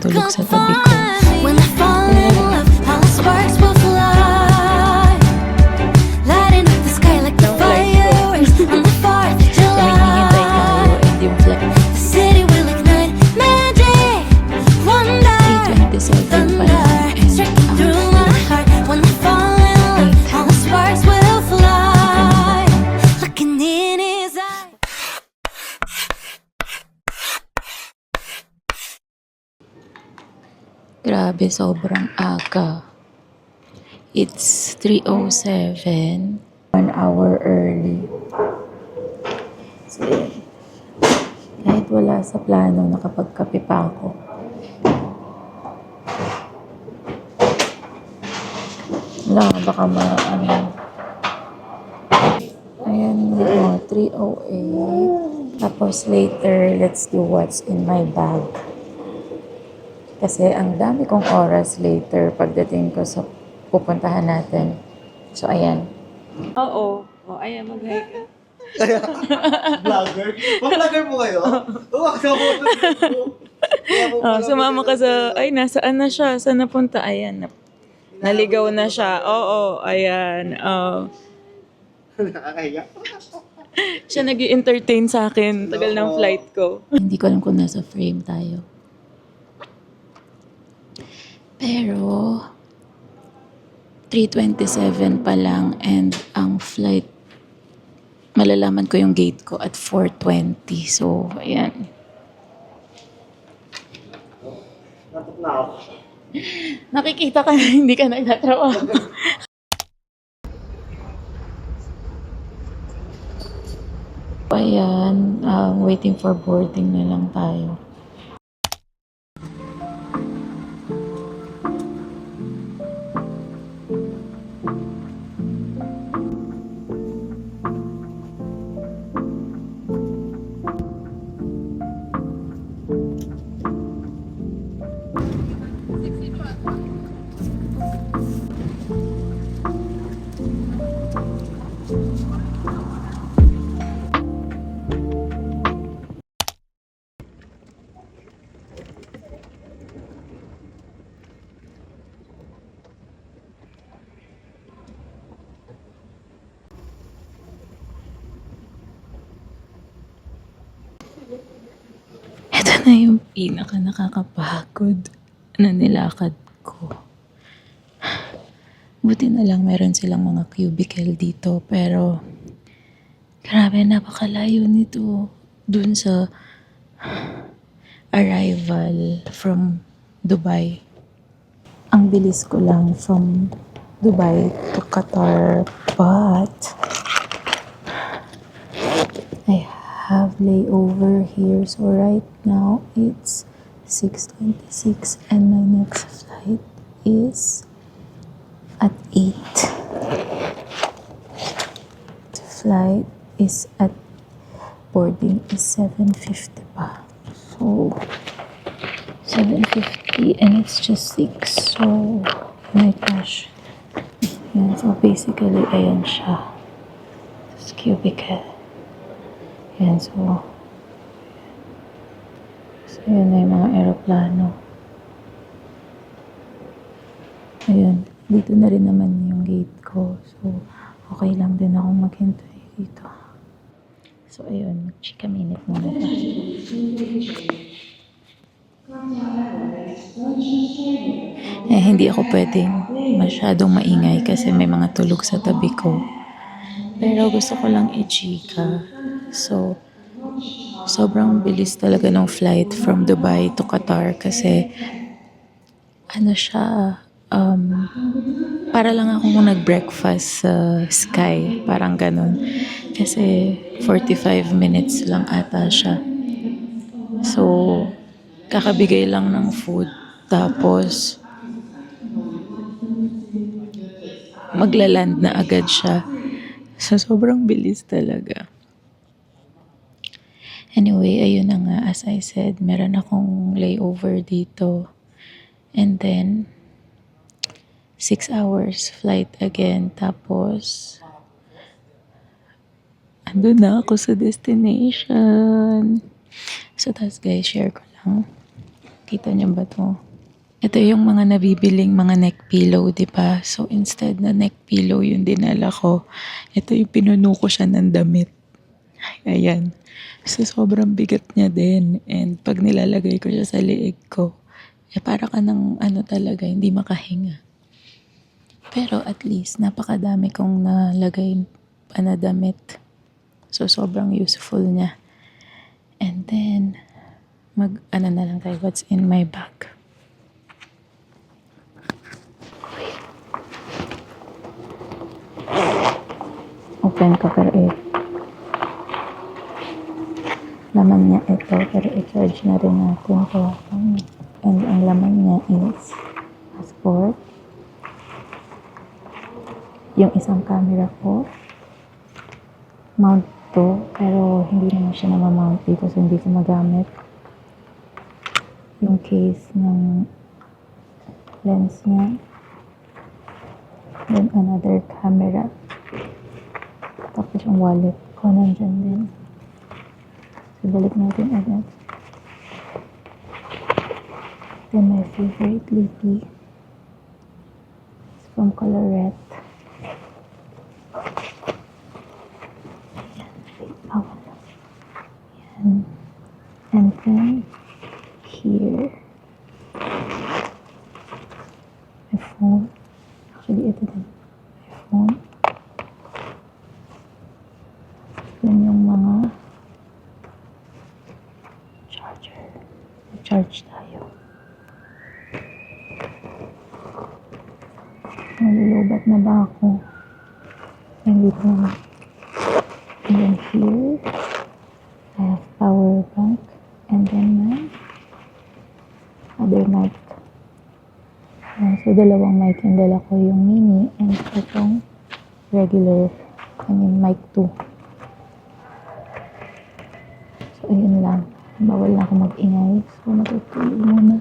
tulog sa tabi ko. When I fall in love, all the sparks will fly, lighting up the sky like the fireworks on the 4th of So, may hinihintay tayo July. and yung flight The city will ignite magic, wonder, 3:27 pa thunder, lang. And striking ang through my heart. When I fall in love, all the sparks will fly, looking in his eyes. grabe, sobrang aga. It's 3:07, 1 hour early. So, yun. Kahit wala sa plano, nakapagkape pa ako. Wala, baka Ayan, 3:08. Tapos later, let's do what's in my bag. Kasi ang dami kong oras later pagdating ko sa pupuntahan natin. So, ayan. Oo. Oh, ayan, mag-hi ka. Vlogger? Vlogger mo kayo? Oo, Oh, sumama ka sa... Ay, nasaan na siya? Saan napunta? Ayan. Naligaw na siya. Oo, ayan. Oh. Nakakahiya. Siya nag-entertain sa akin. Tagal ng flight ko. Hindi ko alam kung nasa frame tayo. Pero, 3:27 pa lang and ang flight, malalaman ko yung gate ko at 4:20. So, ayan. Natok na ako. Nakikita ka na hindi ka nagtatrabaho. Ayan, waiting for boarding na lang tayo. Ito na yung pinaka nakakapagod na nilakad ko. Buti na lang meron silang mga cubicle dito, pero grabe, napakalayo nito dun sa arrival from Dubai. Ang bilis ko lang from Dubai to Qatar, but I have layover here. So right now it's 6:26 and my next flight is at 8. The flight is at boarding is 7:50 pa. So 7:50 and it's just 6. So my gosh. Yan. So basically ayan siya. This cubicle. Yan, so yun na yung mga aeroplano. Ayun, dito na rin naman yung gate ko. So, okay lang din akong maghintay dito. So, ayun, mag-chika minute muna pa. Hindi ako pwedeng masyadong maingay kasi may mga tulog sa tabi ko. Pero gusto ko lang i-chika. So, sobrang bilis talaga ng flight from Dubai to Qatar kasi ano siya, para lang akong nag-breakfast sa Sky, parang ganun. Kasi 45 minutes lang ata siya. So, kakabigay lang ng food. Tapos, maglaland na agad siya. So, sobrang bilis talaga. Anyway, ayun na nga. As I said, meron akong layover dito. And then, 6 hours flight again. Tapos, andun na ako sa destination. So, tas guys, share ko lang. Kita niyo ba to? Ito yung mga nabibiling mga neck pillow, di ba? So, instead na neck pillow yung dinala ko, ito yung pinuno ko siya ng damit. Ayan. So, sobrang bigat niya din. And pag nilalagay ko siya sa leeg ko, para ka ng ano talaga, hindi makahinga. Pero at least, napakadami kong nalagay na damit. So, sobrang useful niya. And then, ano na lang tayo, what's in my bag. Open ko pero laman niya ito pero i-charge na rin natin to. And ang laman niya is passport, yung isang camera ko, mount to pero hindi naman siya na-mount dito so hindi ko magamit, yung case ng lens niya, then another camera, tapos yung wallet ko nandyan din. So, balik natin agad. Then, my favorite lippy is from Colorette. Ayan. Oh, Ayan. And then, here, my phone. Actually, ito din. My phone. Then, yung mga charger. Charge tayo. Nalulubat na ba ako? Hindi pa naman. And then here, I have power bank. And then my other mic. So, dalawang mic yung dala ko. Yung mini and itong regular. I mean, mic 2. So, ayun lang. Bawal na ako mag-ingay. So, matutulog muna.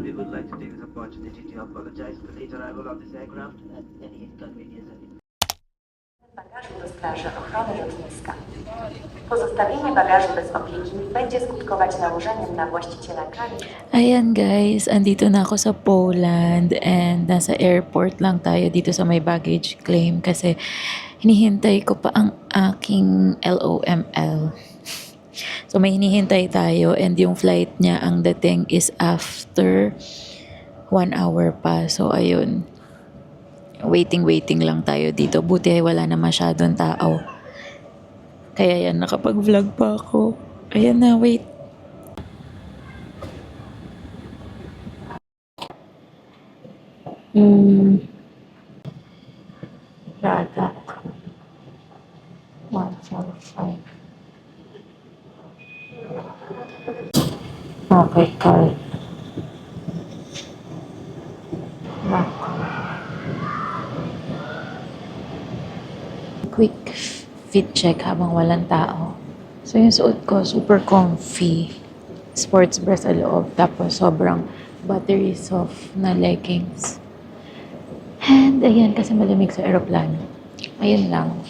We would like to take this opportunity to apologize for the late arrival of this aircraft and any inconvenience. Bagażu do Straży Ochrony Lotniska. Pozostawienie bagażu bez opieki będzie skutkować nałożeniem na właściciela kary. Ayan guys, andito na ako sa Poland and nasa airport lang tayo dito sa may baggage claim kasi hinihintay ko pa ang aking LOML. So may hinihintay tayo and yung flight niya ang dating is after 1 hour pa. So ayun, waiting lang tayo dito. Buti ay wala na masyadong tao. Kaya yan, nakapag-vlog pa ako. Ayan na, wait. Product 145. Okay, card. Back. Quick fit check habang walang tao. So yung suot ko, super comfy. Sports bra sa loob. Tapos sobrang buttery soft na leggings. And ayan, kasi malamig sa aeroplano. Ayun lang.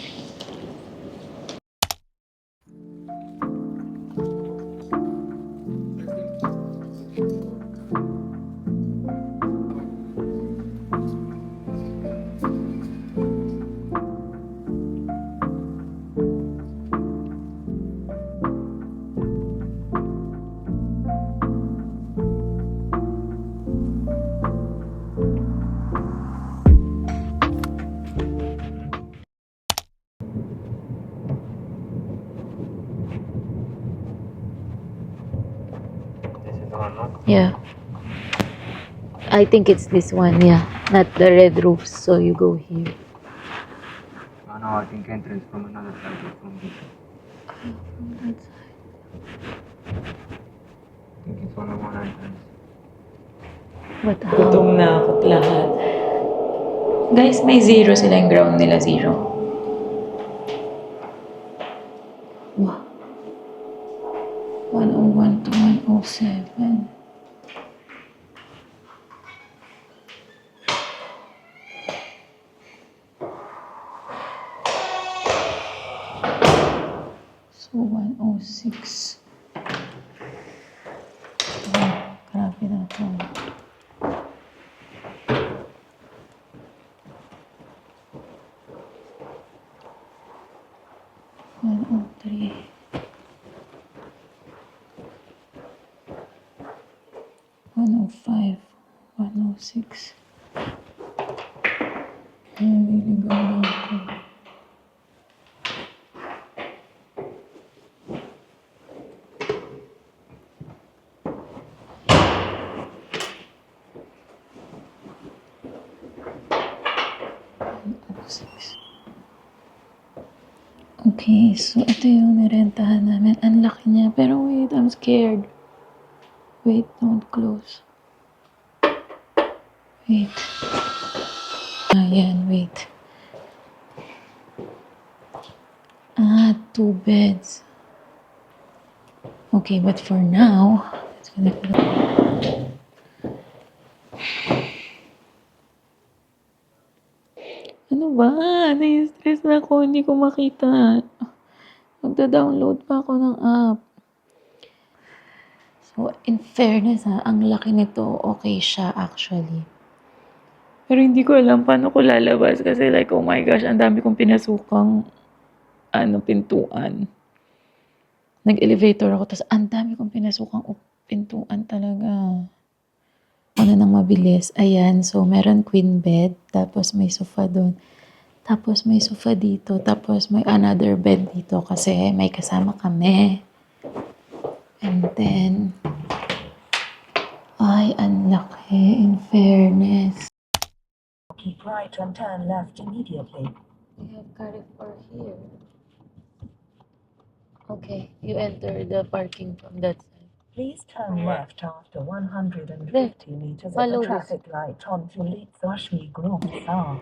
Yeah. I think it's this one, yeah. Not the red roofs, so you go here. No, I think entrance from another side from this. I think it's only one entrance. But how? Gutom na ako't lahat. Guys, may zero sila yung ground nila, zero. Wow. 101 to 107. So, 106. Oh, grabe na to. One oh three. 105. 106. Naliligaw na ako. Okay, so ito yung nirentahan namin. Ang laki niya. Pero wait, I'm scared. Wait, don't close. Wait. Ayan, wait. 2 beds. Okay, but for now, it's gonna be... Ano ba? Nai-stress na ako. Hindi ko makita. Magda-download pa ako ng app. So, in fairness ang laki nito. Okay siya actually. Pero hindi ko alam paano ko lalabas kasi like, oh my gosh, ang dami kong pinasukang pintuan. Nag-elevator ako, tapos ang dami kong pinasukang pintuan talaga. Una nang mabilis. Ayan, so meron queen bed, tapos may sofa doon. Tapos may sofa dito, tapos may another bed dito kasi may kasama kami. And then, ay, ang laki, in fairness. Keep right and turn left immediately. We have Carrefour here. Okay, you enter the parking from that side. Please turn left after 150 meters at Follow the this. traffic light on Tulitsashmi Group South.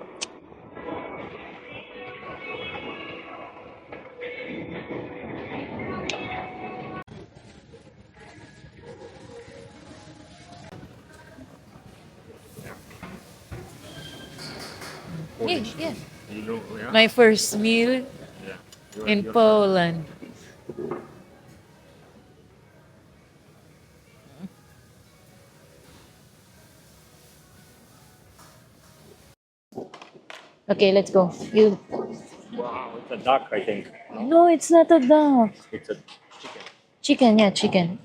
Yeah. My first meal in Poland. Okay, let's go. You. Wow, it's a duck, I think. No, it's not a duck. It's a Chicken, yeah, chicken.